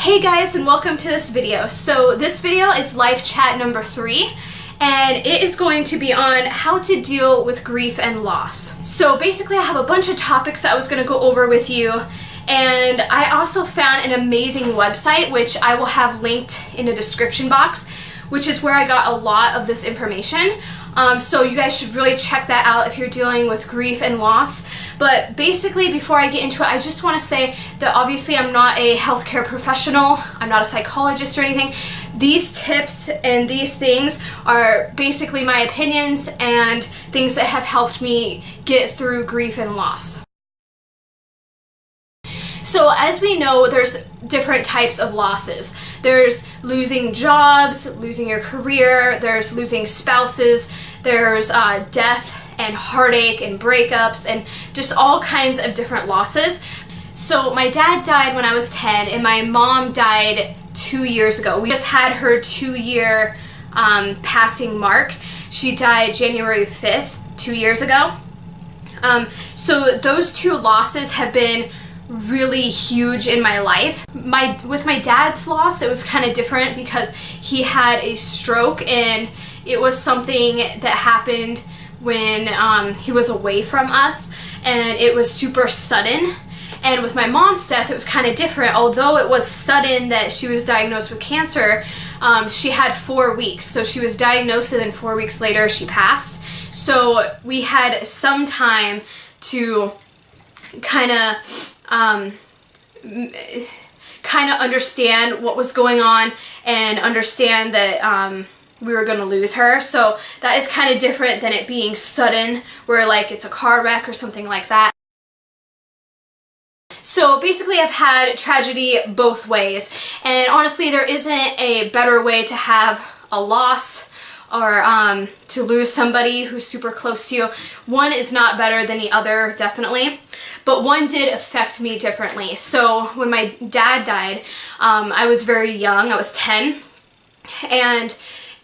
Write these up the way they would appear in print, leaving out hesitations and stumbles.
Hey guys, and welcome to this video. So this video is live chat number 3, and it is going to be on how to deal with grief and loss. So basically I have a bunch of topics that I was going to go over with you, and I also found an amazing website which I will have linked in the description box, which is where I got a lot of this information. So you guys should really check that out if you're dealing with grief and loss. But basically, before I get into it, I just want to say that obviously I'm not a healthcare professional, I'm not a psychologist or anything. These tips and these things are basically my opinions and things that have helped me get through grief and loss. So as we know, there's different types of losses. There's losing jobs, losing your career, there's losing spouses, there's death and heartache and breakups and just all kinds of different losses. So my dad died when I was 10 and my mom died 2 years ago. We just had her 2-year passing mark. She died January 5th, 2 years ago. So those two losses have been really huge in my life. With my dad's loss, it was kind of different because he had a stroke and it was something that happened when he was away from us, and it was super sudden. And with my mom's death, it was kind of different. Although it was sudden that she was diagnosed with cancer, she had 4 weeks. So she was diagnosed and then 4 weeks later she passed. So we had some time to kind of understand what was going on and understand that we were going to lose her. So that is kind of different than it being sudden, where like it's a car wreck or something like that. So basically I've had tragedy both ways, and honestly there isn't a better way to have a loss or to lose somebody who's super close to you. One is not better than the other, definitely, but one did affect me differently. So when my dad died, I was very young, I was 10, and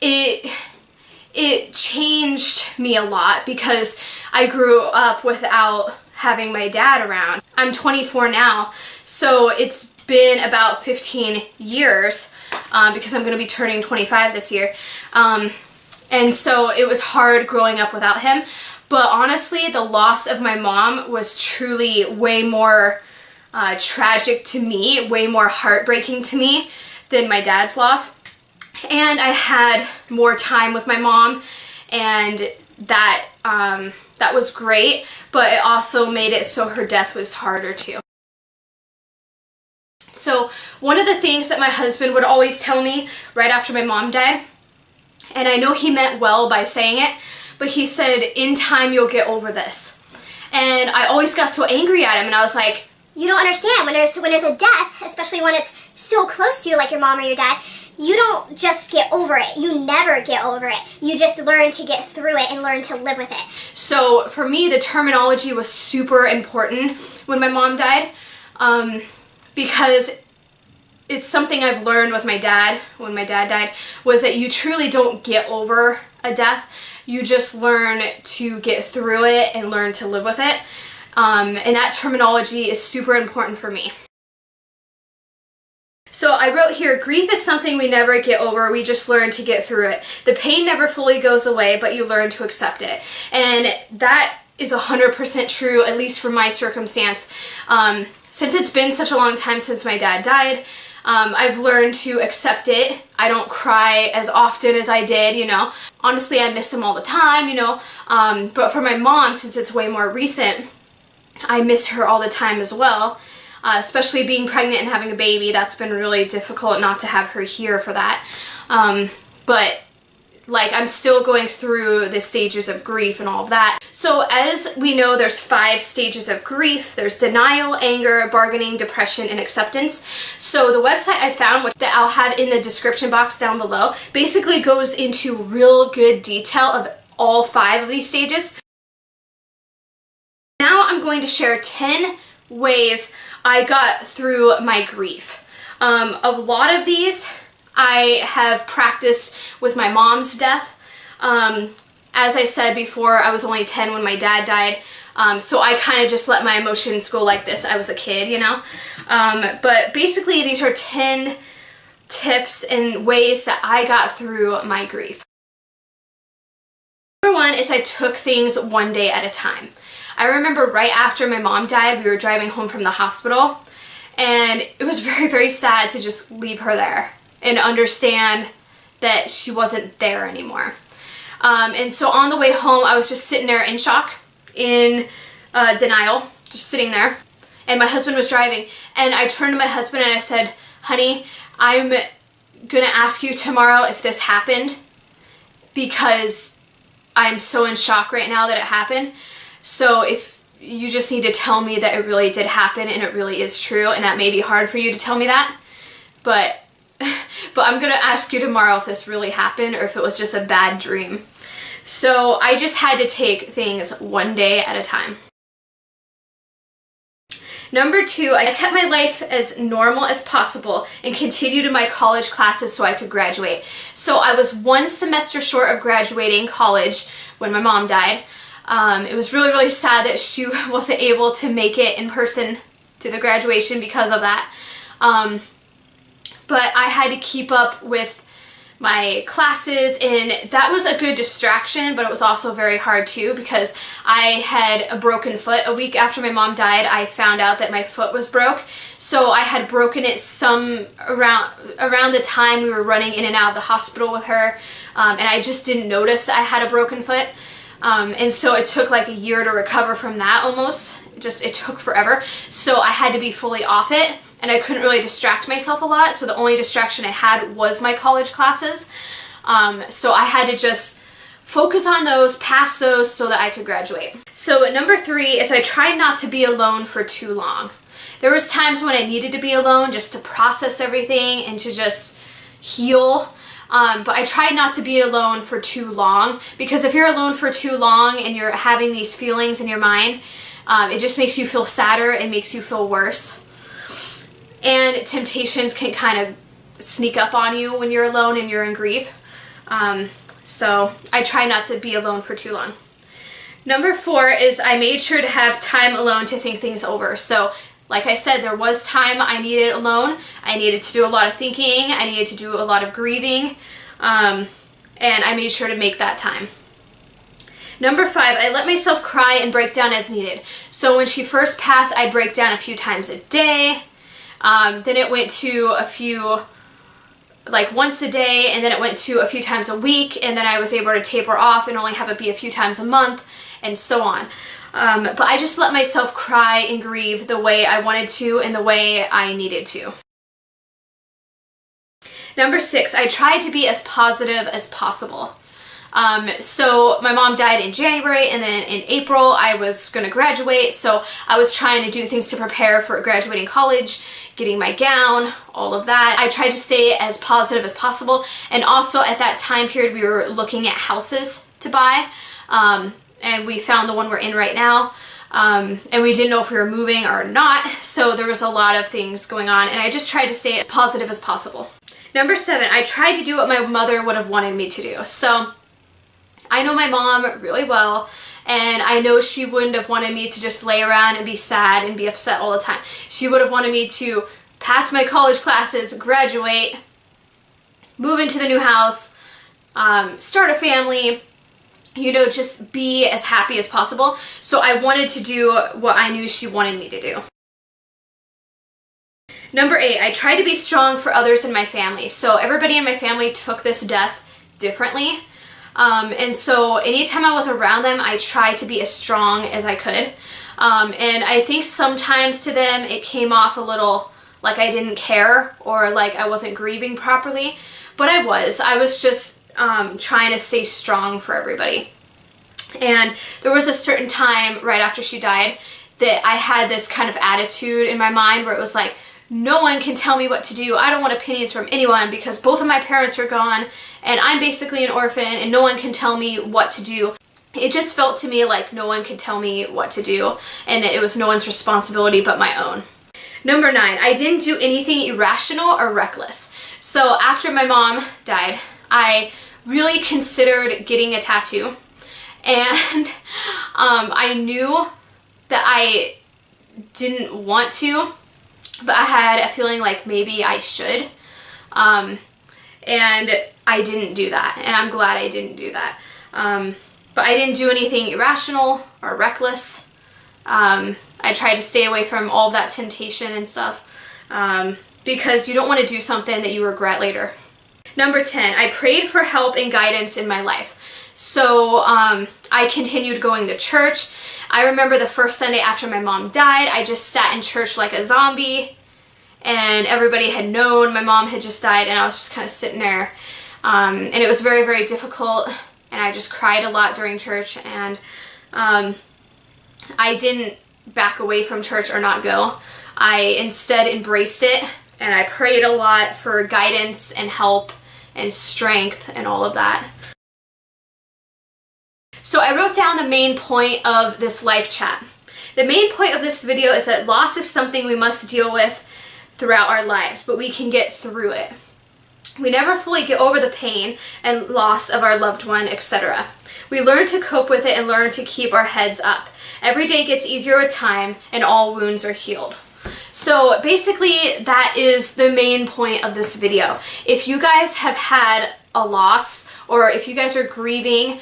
it changed me a lot because I grew up without having my dad around. I'm 24 now, so it's been about 15 years because I'm going to be turning 25 this year. And so it was hard growing up without him. But honestly, the loss of my mom was truly way more tragic to me, way more heartbreaking to me than my dad's loss. And I had more time with my mom, and that was great, but it also made it so her death was harder too. So one of the things that my husband would always tell me right after my mom died, and I know he meant well by saying it, but he said, in time you'll get over this. And I always got so angry at him, and I was like, you don't understand, when there's a death, especially when it's so close to you like your mom or your dad, you don't just get over it. You never get over it. You just learn to get through it and learn to live with it. So for me, the terminology was super important when my mom died, because it's something I've learned with my dad when my dad died, was that you truly don't get over a death. You just learn to get through it and learn to live with it. And that terminology is super important for me. So I wrote here, grief is something we never get over, we just learn to get through it. The pain never fully goes away, but you learn to accept it. And that is 100% true, at least for my circumstance. Since it's been such a long time since my dad died, I've learned to accept it. I don't cry as often as I did, you know. Honestly, I miss him all the time, you know. But for my mom, since it's way more recent, I miss her all the time as well. Especially being pregnant and having a baby, that's been really difficult not to have her here for that. But like, I'm still going through the stages of grief and all of that. So as we know, there's 5 stages of grief. There's denial, anger, bargaining, depression, and acceptance. So the website I found, which that I'll have in the description box down below, basically goes into real good detail of all 5 of these stages. Now I'm going to share 10 ways I got through my grief. A lot of these I have practiced with my mom's death. As I said before, I was only 10 when my dad died. So I kind of just let my emotions go like this. I was a kid, you know? But basically these are 10 tips and ways that I got through my grief. Number one is I took things one day at a time. I remember right after my mom died, we were driving home from the hospital, and it was very, very sad to just leave her there and understand that she wasn't there anymore. And so on the way home, I was just sitting there in shock, in denial, just sitting there. And my husband was driving, and I turned to my husband and I said, honey, I'm gonna ask you tomorrow if this happened, because I'm so in shock right now that it happened. So if you just need to tell me that it really did happen and it really is true, and that may be hard for you to tell me that, but I'm gonna ask you tomorrow if this really happened or if it was just a bad dream. So I just had to take things one day at a time. Number two, I kept my life as normal as possible and continued in my college classes so I could graduate. So I was one semester short of graduating college when my mom died. It was really, really sad that she wasn't able to make it in person to the graduation because of that. But I had to keep up with my classes, and that was a good distraction, but it was also very hard too because I had a broken foot. A week after my mom died, I found out that my foot was broke. So I had broken it around the time we were running in and out of the hospital with her, and I just didn't notice that I had a broken foot. And so it took like a year to recover from that almost. It took forever. So I had to be fully off it, and I couldn't really distract myself a lot. So the only distraction I had was my college classes. So I had to just focus on those, pass those so that I could graduate. So number three is I tried not to be alone for too long. There was times when I needed to be alone just to process everything and to just heal. But I tried not to be alone for too long, because if you're alone for too long and you're having these feelings in your mind, it just makes you feel sadder and makes you feel worse. And temptations can kind of sneak up on you when you're alone and you're in grief. So I try not to be alone for too long. Number four is I made sure to have time alone to think things over. So like I said, there was time I needed alone. I needed to do a lot of thinking. I needed to do a lot of grieving. And I made sure to make that time. Number five, I let myself cry and break down as needed. So when she first passed, I'd break down a few times a day. Then it went to a few, like once a day, and then it went to a few times a week, and then I was able to taper off and only have it be a few times a month, and so on. But I just let myself cry and grieve the way I wanted to and the way I needed to. Number six, I tried to be as positive as possible. So my mom died in January, and then in April I was going to graduate, so I was trying to do things to prepare for graduating college, getting my gown, all of that. I tried to stay as positive as possible, and also at that time period we were looking at houses to buy, and we found the one we're in right now, and we didn't know if we were moving or not, so there was a lot of things going on, and I just tried to stay as positive as possible. Number seven, I tried to do what my mother would have wanted me to do. So I know my mom really well, and I know she wouldn't have wanted me to just lay around and be sad and be upset all the time. She would have wanted me to pass my college classes, graduate, move into the new house, start a family, you know, just be as happy as possible. So I wanted to do what I knew she wanted me to do. Number eight, I tried to be strong for others in my family. So everybody in my family took this death differently. And so anytime I was around them, I tried to be as strong as I could. And I think sometimes to them it came off a little like I didn't care or like I wasn't grieving properly. But I was just trying to stay strong for everybody. And there was a certain time right after she died that I had this kind of attitude in my mind where it was like, no one can tell me what to do. I don't want opinions from anyone because both of my parents are gone and I'm basically an orphan and no one can tell me what to do. It just felt to me like no one could tell me what to do and it was no one's responsibility but my own. Number nine, I didn't do anything irrational or reckless. So after my mom died, I really considered getting a tattoo, and I knew that I didn't want to, but I had a feeling like maybe I should. And I didn't do that, and I'm glad I didn't do that. But I didn't do anything irrational or reckless. I tried to stay away from all of that temptation and stuff, because you don't want to do something that you regret later. Number 10, I prayed for help and guidance in my life. So I continued going to church. I remember the first Sunday after my mom died, I just sat in church like a zombie, and everybody had known my mom had just died, and I was just kind of sitting there. And it was very, very difficult, and I just cried a lot during church, and I didn't back away from church or not go. I instead embraced it, and I prayed a lot for guidance and help and strength and all of that. So I wrote down the main point of this life chat. The main point of this video is that loss is something we must deal with throughout our lives, but we can get through it. We never fully get over the pain and loss of our loved one, etc. We learn to cope with it and learn to keep our heads up. Every day gets easier with time, and all wounds are healed. So basically, that is the main point of this video. If you guys have had a loss, or if you guys are grieving,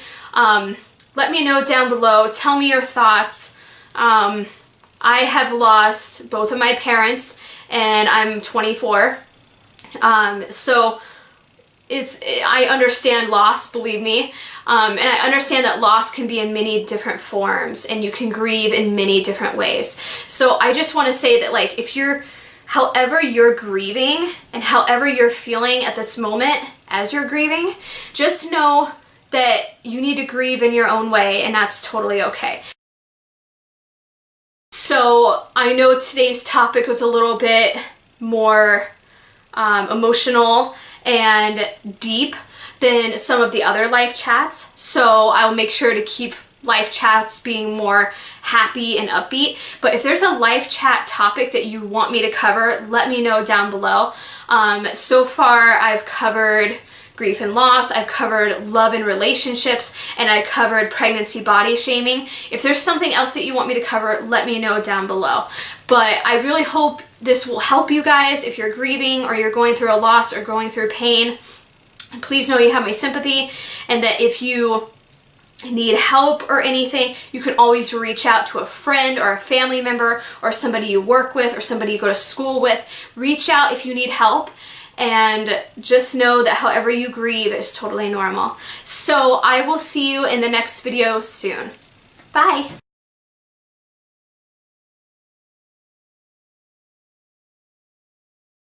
let me know down below. Tell me your thoughts. I have lost both of my parents, and I'm 24. So I understand loss, believe me. And I understand that loss can be in many different forms, and you can grieve in many different ways. So I just want to say that, like, however you're grieving and however you're feeling at this moment as you're grieving, just know that you need to grieve in your own way, and that's totally okay. So I know today's topic was a little bit more emotional and deep than some of the other life chats, so I'll make sure to keep life chats being more happy and upbeat. But if there's a life chat topic that you want me to cover, let me know down below. So far I've covered grief and loss, I've covered love and relationships, and I covered pregnancy body shaming. If there's something else that you want me to cover, let me know down below. But I really hope this will help you guys if you're grieving or you're going through a loss or going through pain. Please know you have my sympathy, and that if you need help or anything, you can always reach out to a friend or a family member or somebody you work with or somebody you go to school with. Reach out if you need help, and just know that however you grieve is totally normal. So I will see you in the next video soon. Bye!